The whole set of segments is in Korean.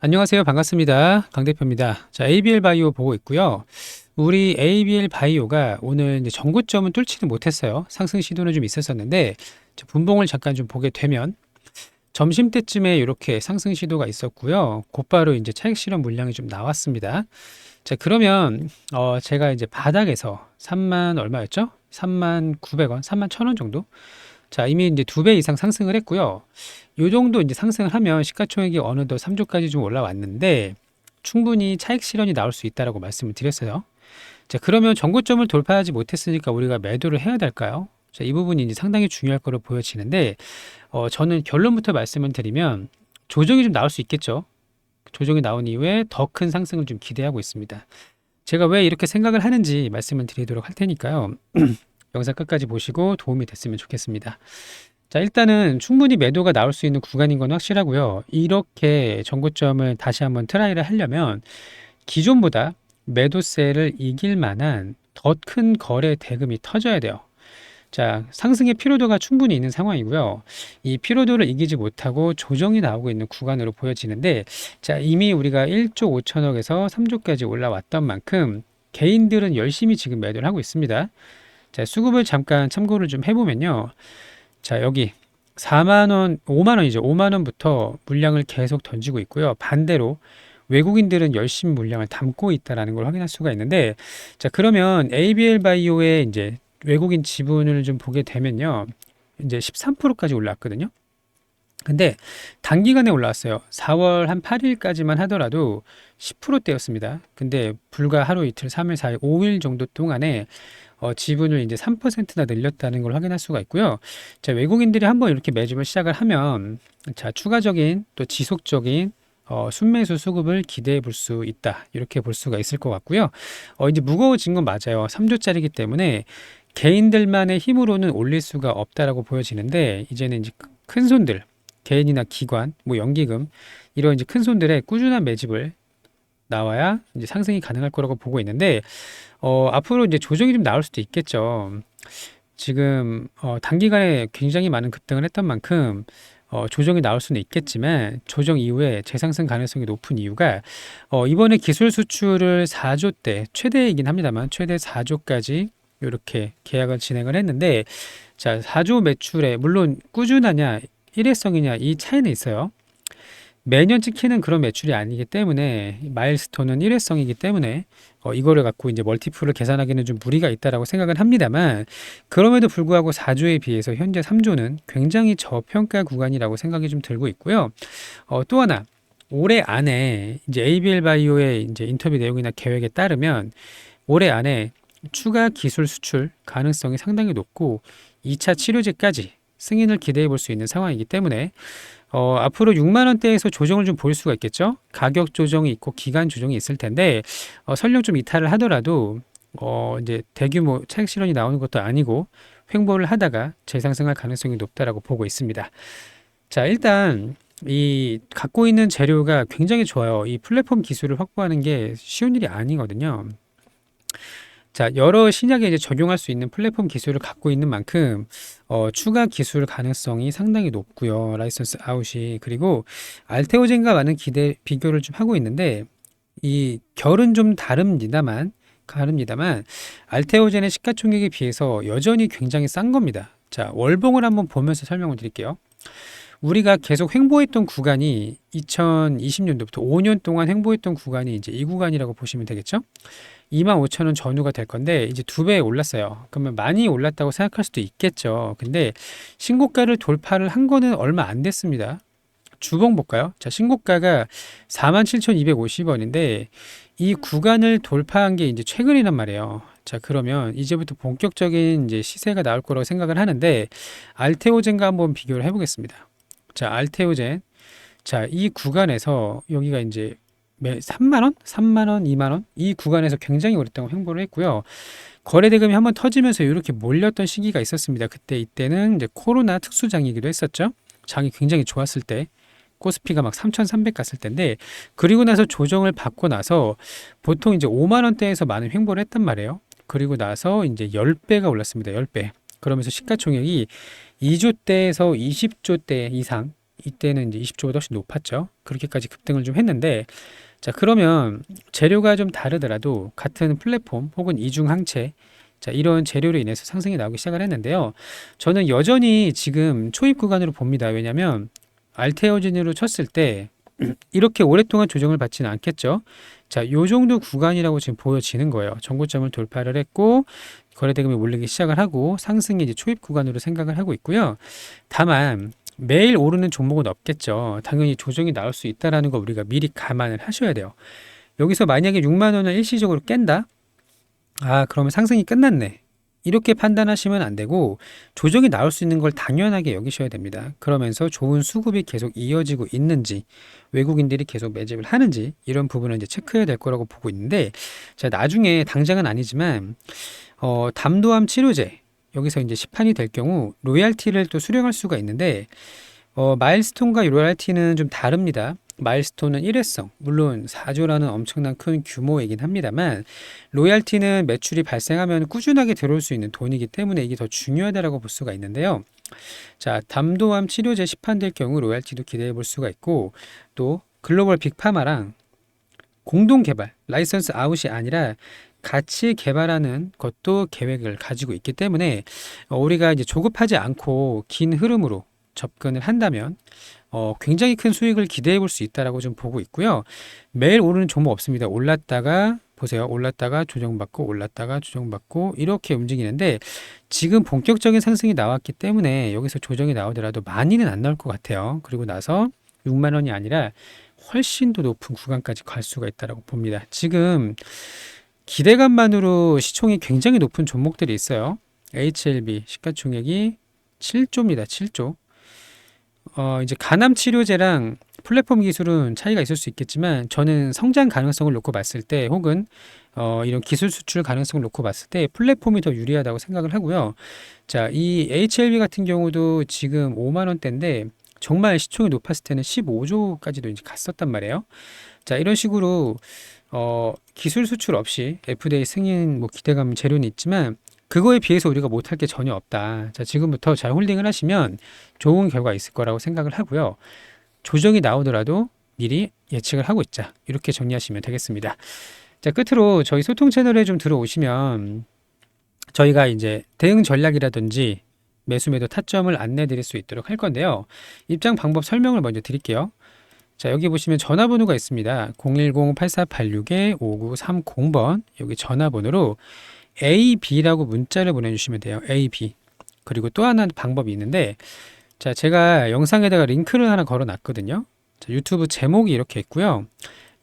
안녕하세요. 반갑습니다. 강 대표입니다. 자, ABL 바이오 보고 있고요. 우리 ABL 바이오가 오늘 이제 전고점은 뚫지는 못했어요. 상승 시도는 좀 있었었는데 분봉을 잠깐 좀 보게 되면 점심 때쯤에 이렇게 상승 시도가 있었고요. 곧바로 이제 차익 실현 물량이 좀 나왔습니다. 자, 그러면 제가 이제 바닥에서 3만 얼마였죠? 3만 900원, 3만 1000원 정도? 자, 이미 이제 2배 이상 상승을 했고요. 요 정도 이제 상승을 하면 시가총액이 어느덧 3조까지 좀 올라왔는데 충분히 차익 실현이 나올 수 있다라고 말씀을 드렸어요. 자, 그러면 전고점을 돌파하지 못했으니까 우리가 매도를 해야 될까요? 자, 이 부분이 이제 상당히 중요할 거로 보여지는데 저는 결론부터 말씀을 드리면 조정이 좀 나올 수 있겠죠. 조정이 나온 이후에 더 큰 상승을 좀 기대하고 있습니다. 제가 왜 이렇게 생각을 하는지 말씀을 드리도록 할 테니까요. 영상 끝까지 보시고 도움이 됐으면 좋겠습니다. 자, 일단은 충분히 매도가 나올 수 있는 구간인 건 확실하고요. 이렇게 전고점을 다시 한번 트라이를 하려면 기존보다 매도세를 이길 만한 더 큰 거래 대금이 터져야 돼요. 자, 상승의 피로도가 충분히 있는 상황이고요. 이 피로도를 이기지 못하고 조정이 나오고 있는 구간으로 보여지는데, 자, 이미 우리가 1조 5천억에서 3조까지 올라왔던 만큼 개인들은 열심히 지금 매도를 하고 있습니다. 자, 수급을 잠깐 참고를 좀 해보면요. 자, 여기 4만원, 5만원이죠. 5만원부터 물량을 계속 던지고 있고요. 반대로 외국인들은 열심히 물량을 담고 있다는 걸 확인할 수가 있는데, 자, 그러면 ABL 바이오의 이제 외국인 지분을 좀 보게 되면요. 이제 13%까지 올랐거든요. 근데 단기간에 올라왔어요. 4월 한 8일까지만 하더라도 10%대였습니다. 근데 불과 하루 이틀, 3일, 4일, 5일 정도 동안에 지분을 이제 3%나 늘렸다는 걸 확인할 수가 있고요. 자, 외국인들이 한번 이렇게 매집을 시작을 하면 자, 추가적인 또 지속적인 순매수 수급을 기대해 볼 수 있다. 이렇게 볼 수가 있을 것 같고요. 이제 무거워진 건 맞아요. 3조짜리이기 때문에 개인들만의 힘으로는 올릴 수가 없다라고 보여지는데 이제는 이제 큰 손들, 개인이나 기관, 뭐 연기금 이런 이제 큰 손들의 꾸준한 매집을 나와야 이제 상승이 가능할 거라고 보고 있는데 앞으로 이제 조정이 좀 나올 수도 있겠죠. 지금 단기간에 굉장히 많은 급등을 했던 만큼 조정이 나올 수는 있겠지만 조정 이후에 재상승 가능성이 높은 이유가 이번에 기술 수출을 4조대 최대이긴 합니다만 최대 4조까지 이렇게 계약을 진행을 했는데 자, 4조 매출에 물론 꾸준하냐 일회성이냐 이 차이는 있어요. 매년 찍히는 그런 매출이 아니기 때문에 마일스톤은 일회성이기 때문에 이거를 갖고 이제 멀티플을 계산하기는 좀 무리가 있다라고 생각은 합니다만 그럼에도 불구하고 4조에 비해서 현재 3조는 굉장히 저평가 구간이라고 생각이 좀 들고 있고요. 또 하나 올해 안에 이제 ABL 바이오의 이제 인터뷰 내용이나 계획에 따르면 올해 안에 추가 기술 수출 가능성이 상당히 높고 2차 치료제까지 승인을 기대해 볼 수 있는 상황이기 때문에 앞으로 6만 원대에서 조정을 좀 볼 수가 있겠죠. 가격 조정이 있고 기간 조정이 있을 텐데 설령 좀 이탈을 하더라도 이제 대규모 차익 실현이 나오는 것도 아니고 횡보를 하다가 재상승할 가능성이 높다라고 보고 있습니다. 자, 일단 이 갖고 있는 재료가 굉장히 좋아요. 이 플랫폼 기술을 확보하는 게 쉬운 일이 아니거든요. 자, 여러 신약에 이제 적용할 수 있는 플랫폼 기술을 갖고 있는 만큼 추가 기술 가능성이 상당히 높고요. 라이선스 아웃이 그리고 알테오젠과 많은 비교를 좀 하고 있는데 이 결은 좀 다릅니다만 알테오젠의 시가총액에 비해서 여전히 굉장히 싼 겁니다. 자, 월봉을 한번 보면서 설명을 드릴게요. 우리가 계속 횡보했던 구간이 2020년도부터 5년 동안 횡보했던 구간이 이제 이 구간이라고 보시면 되겠죠. 25,000원 전후가 될 건데 이제 2배 올랐어요. 그러면 많이 올랐다고 생각할 수도 있겠죠. 근데 신고가를 돌파를 한 거는 얼마 안 됐습니다. 주봉 볼까요? 자, 신고가가 47,250원인데 이 구간을 돌파한 게 이제 최근이란 말이에요. 자, 그러면 이제부터 본격적인 이제 시세가 나올 거라고 생각을 하는데 알테오젠과 한번 비교를 해보겠습니다. 자, 알테오젠. 자, 이 구간에서 여기가 이제 3만원? 3만원, 2만원? 이 구간에서 굉장히 오랫동안 횡보를 했고요. 거래 대금이 한번 터지면서 이렇게 몰렸던 시기가 있었습니다. 이때는 이제 코로나 특수장이기도 했었죠. 장이 굉장히 좋았을 때. 코스피가 막 3,300 갔을 텐데 그리고 나서 조정을 받고 나서 보통 이제 5만 원대에서 많은 횡보를 했단 말이에요. 그리고 나서 이제 10배가 올랐습니다. 10배. 그러면서 시가총액이 2조대에서 20조대 이상 이때는 이제 20조보다 훨씬 높았죠. 그렇게까지 급등을 좀 했는데, 자, 그러면 재료가 좀 다르더라도 같은 플랫폼 혹은 이중 항체, 자, 이런 재료로 인해서 상승이 나오기 시작을 했는데요. 저는 여전히 지금 초입 구간으로 봅니다. 왜냐하면 알테오진으로 쳤을 때 이렇게 오랫동안 조정을 받지는 않겠죠. 자, 요 정도 구간이라고 지금 보여지는 거예요. 전고점을 돌파를 했고 거래대금이 몰리기 시작을 하고 상승이 이제 초입 구간으로 생각을 하고 있고요. 다만 매일 오르는 종목은 없겠죠. 당연히 조정이 나올 수 있다라는 거 우리가 미리 감안을 하셔야 돼요. 여기서 만약에 6만 원을 일시적으로 깬다? 아, 그러면 상승이 끝났네. 이렇게 판단하시면 안 되고 조정이 나올 수 있는 걸 당연하게 여기셔야 됩니다. 그러면서 좋은 수급이 계속 이어지고 있는지, 외국인들이 계속 매집을 하는지 이런 부분을 이제 체크해야 될 거라고 보고 있는데, 자, 나중에 당장은 아니지만 담도암 치료제 여기서 이제 시판이 될 경우 로얄티를 또 수령할 수가 있는데, 마일스톤과 로얄티는 좀 다릅니다. 마일스톤은 일회성, 물론 4조라는 엄청난 큰 규모이긴 합니다만, 로얄티는 매출이 발생하면 꾸준하게 들어올 수 있는 돈이기 때문에 이게 더 중요하다라고 볼 수가 있는데요. 자, 담도암 치료제 시판될 경우 로얄티도 기대해 볼 수가 있고, 또 글로벌 빅파마랑 공동 개발, 라이선스 아웃이 아니라 같이 개발하는 것도 계획을 가지고 있기 때문에 우리가 이제 조급하지 않고 긴 흐름으로 접근을 한다면 굉장히 큰 수익을 기대해 볼 수 있다라고 좀 보고 있고요. 매일 오르는 종목 없습니다. 올랐다가 보세요. 올랐다가 조정받고 올랐다가 조정받고 이렇게 움직이는데, 지금 본격적인 상승이 나왔기 때문에 여기서 조정이 나오더라도 많이는 안 나올 것 같아요. 그리고 나서 6만 원이 아니라 훨씬 더 높은 구간까지 갈 수가 있다라고 봅니다. 지금 기대감만으로 시총이 굉장히 높은 종목들이 있어요. HLB 시가총액이 7조입니다. 7조. 이제 간암 치료제랑 플랫폼 기술은 차이가 있을 수 있겠지만, 저는 성장 가능성을 놓고 봤을 때 혹은 이런 기술 수출 가능성을 놓고 봤을 때 플랫폼이 더 유리하다고 생각을 하고요. 자, 이 HLB 같은 경우도 지금 5만 원대인데 정말 시총이 높았을 때는 15조까지도 이제 갔었단 말이에요. 자, 이런 식으로 기술 수출 없이 FDA 승인 뭐 기대감 재료는 있지만 그거에 비해서 우리가 못할 게 전혀 없다. 자, 지금부터 잘 홀딩을 하시면 좋은 결과 있을 거라고 생각을 하고요. 조정이 나오더라도 미리 예측을 하고 있자. 이렇게 정리하시면 되겠습니다. 자, 끝으로 저희 소통 채널에 좀 들어오시면 저희가 이제 대응 전략이라든지 매수 매도 타점을 안내 드릴 수 있도록 할 건데요. 입장 방법 설명을 먼저 드릴게요. 자, 여기 보시면 전화번호가 있습니다. 010-8486-5930번 여기 전화번호로 AB라고 문자를 보내주시면 돼요. AB. 그리고 또 하나 방법이 있는데, 자, 제가 영상에다가 링크를 하나 걸어 놨거든요. 자, 유튜브 제목이 이렇게 있고요.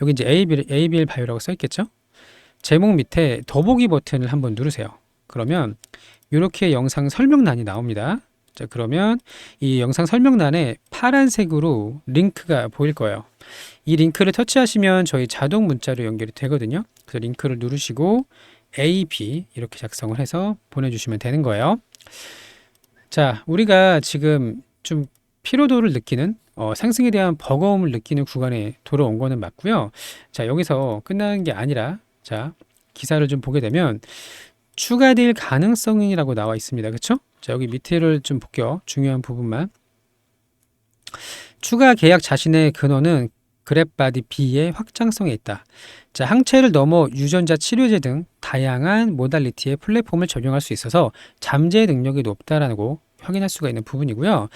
여기 이제 ABL 바이오라고 써 있겠죠? 제목 밑에 더보기 버튼을 한번 누르세요. 그러면 이렇게 영상 설명란이 나옵니다. 자, 그러면 이 영상 설명란에 파란색으로 링크가 보일 거예요. 이 링크를 터치하시면 저희 자동 문자로 연결이 되거든요. 그래서 링크를 누르시고 AB 이렇게 작성을 해서 보내주시면 되는 거예요. 자, 우리가 지금 좀 피로도를 느끼는 상승에 대한 버거움을 느끼는 구간에 돌아온 거는 맞고요. 자, 여기서 끝나는 게 아니라, 자, 기사를 좀 보게 되면 추가될 가능성이라고 나와 있습니다. 그렇죠? 자, 여기 밑에를 좀 볼게요. 중요한 부분만. 추가 계약 자신의 근원은 그랩바디 B의 확장성에 있다. 자, 항체를 넘어 유전자 치료제 등 다양한 모달리티의 플랫폼을 적용할 수 있어서 잠재 능력이 높다라고 확인할 수가 있는 부분이고요.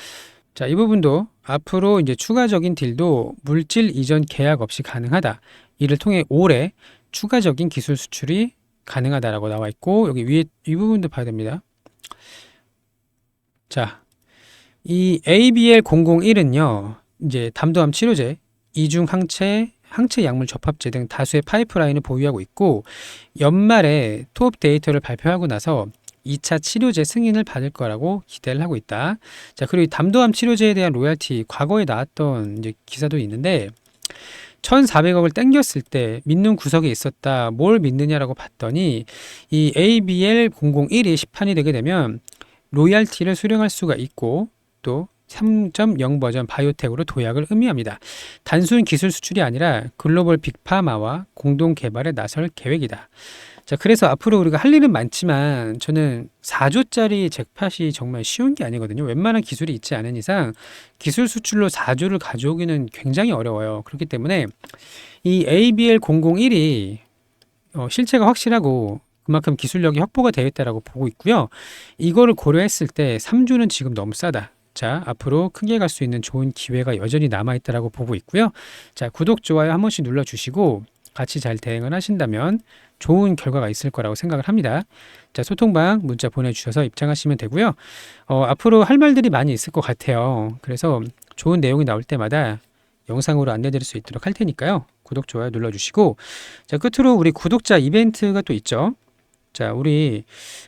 자, 이 부분도 앞으로 이제 추가적인 딜도 물질 이전 계약 없이 가능하다. 이를 통해 올해 추가적인 기술 수출이 가능하다라고 나와 있고, 여기 위에 이 부분도 봐야 됩니다. 자, 이 ABL001은요, 이제 담도암 치료제, 이중 항체 약물 접합제 등 다수의 파이프라인을 보유하고 있고, 연말에 투업 데이터를 발표하고 나서 2차 치료제 승인을 받을 거라고 기대를 하고 있다. 자, 그리고 이 담도암 치료제에 대한 로얄티 과거에 나왔던 이제 기사도 있는데, 1,400억을 땡겼을 때 믿는 구석에 있었다. 뭘 믿느냐라고 봤더니 이 ABL001이 시판이 되게 되면 로얄티를 수령할 수가 있고, 또 3.0 버전 바이오텍으로 도약을 의미합니다. 단순 기술 수출이 아니라 글로벌 빅파마와 공동 개발에 나설 계획이다. 자, 그래서 앞으로 우리가 할 일은 많지만 저는 4조짜리 잭팟이 정말 쉬운 게 아니거든요. 웬만한 기술이 있지 않은 이상 기술 수출로 4조를 가져오기는 굉장히 어려워요. 그렇기 때문에 이 ABL001이 실체가 확실하고 그만큼 기술력이 확보가 되어 있다라고 보고 있고요. 이거를 고려했을 때 3주는 지금 너무 싸다. 자, 앞으로 크게 갈 수 있는 좋은 기회가 여전히 남아있다라고 보고 있고요. 자, 구독, 좋아요 한 번씩 눌러주시고 같이 잘 대응을 하신다면 좋은 결과가 있을 거라고 생각을 합니다. 자, 소통방 문자 보내주셔서 입장하시면 되고요. 앞으로 할 말들이 많이 있을 것 같아요. 그래서 좋은 내용이 나올 때마다 영상으로 안내드릴 수 있도록 할 테니까요. 구독, 좋아요 눌러주시고, 자, 끝으로 우리 구독자 이벤트가 또 있죠. 자, 우리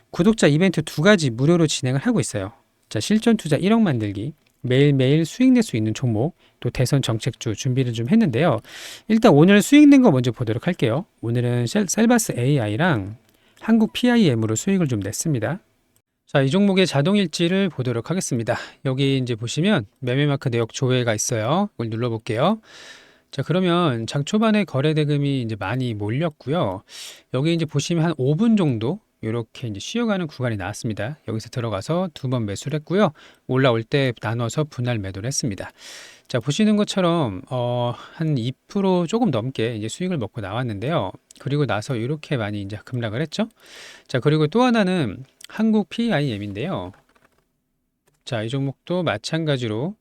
구독자 이벤트 2가지 무료로 진행을 하고 있어요. 자, 실전 투자 1억 만들기, 매일매일 수익 낼 수 있는 종목, 또 대선 정책주 준비를 좀 했는데요. 일단 오늘 수익 낸 거 먼저 보도록 할게요. 오늘은 셀바스 AI랑 한국 PIM으로 수익을 좀 냈습니다. 자, 이 종목의 자동일지를 보도록 하겠습니다. 여기 이제 보시면 매매마크 내역 조회가 있어요. 이걸 눌러볼게요. 자, 그러면 장 초반에 거래 대금이 이제 많이 몰렸고요. 여기 이제 보시면 한 5분 정도 이렇게 이제 쉬어가는 구간이 나왔습니다. 여기서 들어가서 2번 매수를 했고요. 올라올 때 나눠서 분할 매도를 했습니다. 자, 보시는 것처럼 한 2% 조금 넘게 이제 수익을 먹고 나왔는데요. 그리고 나서 이렇게 많이 이제 급락을 했죠. 자, 그리고 또 하나는 한국 PIM인데요. 자, 이 종목도 마찬가지로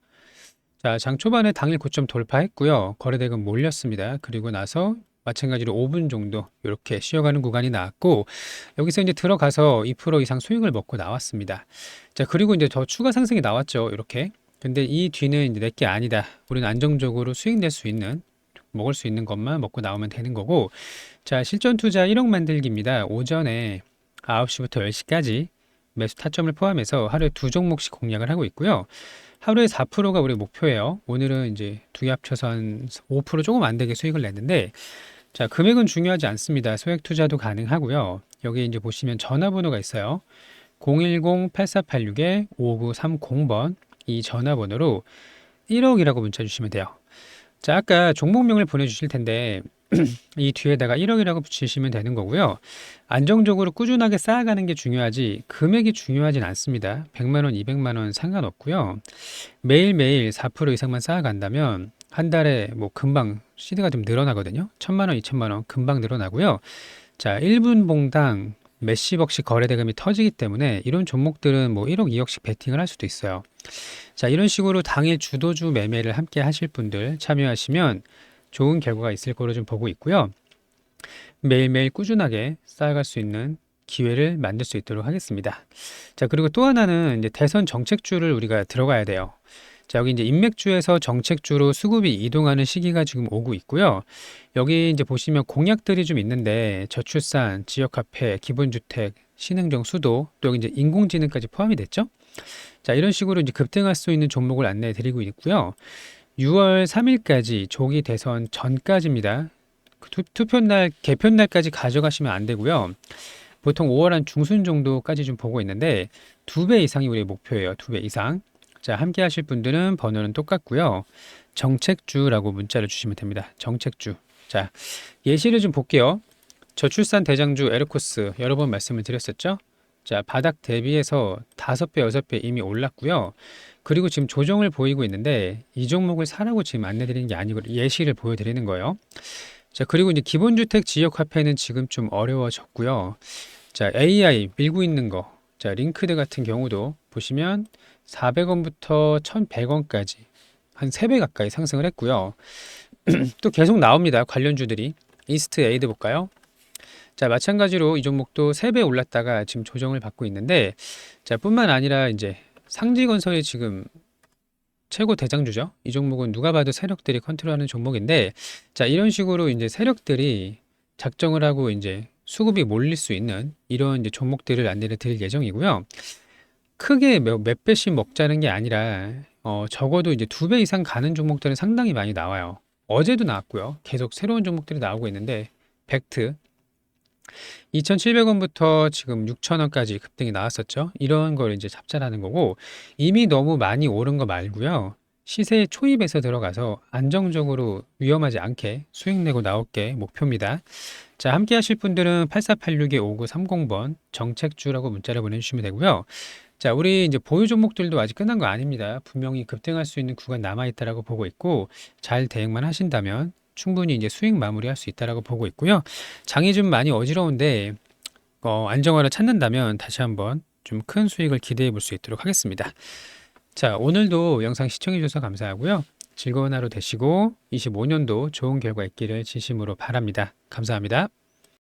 자, 장 초반에 당일 고점 돌파했고요. 거래대금 몰렸습니다. 그리고 나서 마찬가지로 5분 정도 이렇게 쉬어가는 구간이 나왔고 여기서 이제 들어가서 2% 이상 수익을 먹고 나왔습니다. 자, 그리고 이제 더 추가 상승이 나왔죠. 이렇게. 근데 이 뒤는 이제 내게 아니다. 우리는 안정적으로 수익 낼 수 있는 먹을 수 있는 것만 먹고 나오면 되는 거고. 자, 실전 투자 1억 만들기입니다. 오전에 9시부터 10시까지 매수 타점을 포함해서 하루에 2종목씩 공략을 하고 있고요. 하루에 4%가 우리 목표예요. 오늘은 이제 두 개 합쳐서 한 5% 조금 안 되게 수익을 냈는데, 자, 금액은 중요하지 않습니다. 소액 투자도 가능하고요. 여기 이제 보시면 전화번호가 있어요. 010-8486-5930번 이 전화번호로 1억이라고 문자 주시면 돼요. 자, 아까 종목명을 보내주실 텐데 이 뒤에다가 1억이라고 붙이시면 되는 거고요. 안정적으로 꾸준하게 쌓아가는 게 중요하지 금액이 중요하진 않습니다. 100만 원, 200만 원 상관없고요. 매일매일 4% 이상만 쌓아간다면 한 달에 뭐 금방 시드가 좀 늘어나거든요. 1000만 원, 2000만 원 금방 늘어나고요. 자, 1분 봉당 몇십억씩 거래대금이 터지기 때문에 이런 종목들은 뭐 1억, 2억씩 베팅을 할 수도 있어요. 자, 이런 식으로 당일 주도주 매매를 함께 하실 분들 참여하시면 좋은 결과가 있을 거로 좀 보고 있고요. 매일매일 꾸준하게 쌓아갈 수 있는 기회를 만들 수 있도록 하겠습니다. 자, 그리고 또 하나는 이제 대선 정책주를 우리가 들어가야 돼요. 자, 여기 이제 인맥주에서 정책주로 수급이 이동하는 시기가 지금 오고 있고요. 여기 이제 보시면 공약들이 좀 있는데 저출산, 지역화폐, 기본주택, 신흥정 수도, 또 여기 이제 인공지능까지 포함이 됐죠. 자, 이런 식으로 이제 급등할 수 있는 종목을 안내해 드리고 있고요. 6월 3일까지 조기 대선 전까지입니다. 투표날, 개표날까지 가져가시면 안 되고요. 보통 5월 한 중순 정도까지 좀 보고 있는데 2배 이상이 우리의 목표예요. 2배 이상. 자, 함께 하실 분들은 번호는 똑같고요. 정책주라고 문자를 주시면 됩니다. 정책주. 자, 예시를 좀 볼게요. 저출산 대장주 에르코스 여러 번 말씀을 드렸었죠. 자, 바닥 대비해서 5배, 6배 이미 올랐고요. 그리고 지금 조정을 보이고 있는데 이 종목을 사라고 지금 안내드리는 게 아니고 예시를 보여드리는 거예요. 자, 그리고 이제 기본주택 지역화폐는 지금 좀 어려워졌고요. 자, AI 밀고 있는 거. 자, 링크드 같은 경우도 보시면 400원부터 1100원까지 한 3배 가까이 상승을 했고요. 또 계속 나옵니다. 관련주들이. 이스트 에이드 볼까요? 자, 마찬가지로 이 종목도 3배 올랐다가 지금 조정을 받고 있는데, 자, 뿐만 아니라 이제 상지건설이 지금 최고 대장주죠. 이 종목은 누가 봐도 세력들이 컨트롤하는 종목인데, 자, 이런 식으로 이제 세력들이 작정을 하고 이제 수급이 몰릴 수 있는 이런 이제 종목들을 안내를 드릴 예정이고요. 크게 몇 배씩 먹자는 게 아니라, 적어도 이제 2배 이상 가는 종목들은 상당히 많이 나와요. 어제도 나왔고요. 계속 새로운 종목들이 나오고 있는데, 벡트 2,700원부터 지금 6,000원까지 급등이 나왔었죠. 이런 걸 이제 잡자라는 거고, 이미 너무 많이 오른 거 말고요. 시세 초입에서 들어가서 안정적으로 위험하지 않게 수익 내고 나올 게 목표입니다. 자, 함께 하실 분들은 8486-5930번 정책주라고 문자를 보내주시면 되고요. 자, 우리 이제 보유 종목들도 아직 끝난 거 아닙니다. 분명히 급등할 수 있는 구간 남아 있다라고 보고 있고, 잘 대응만 하신다면 충분히 이제 수익 마무리할 수 있다라고 보고 있고요. 장이 좀 많이 어지러운데 안정화를 찾는다면 다시 한번 좀 큰 수익을 기대해 볼 수 있도록 하겠습니다. 자, 오늘도 영상 시청해 주셔서 감사하고요. 즐거운 하루 되시고 25년도 좋은 결과 있기를 진심으로 바랍니다. 감사합니다.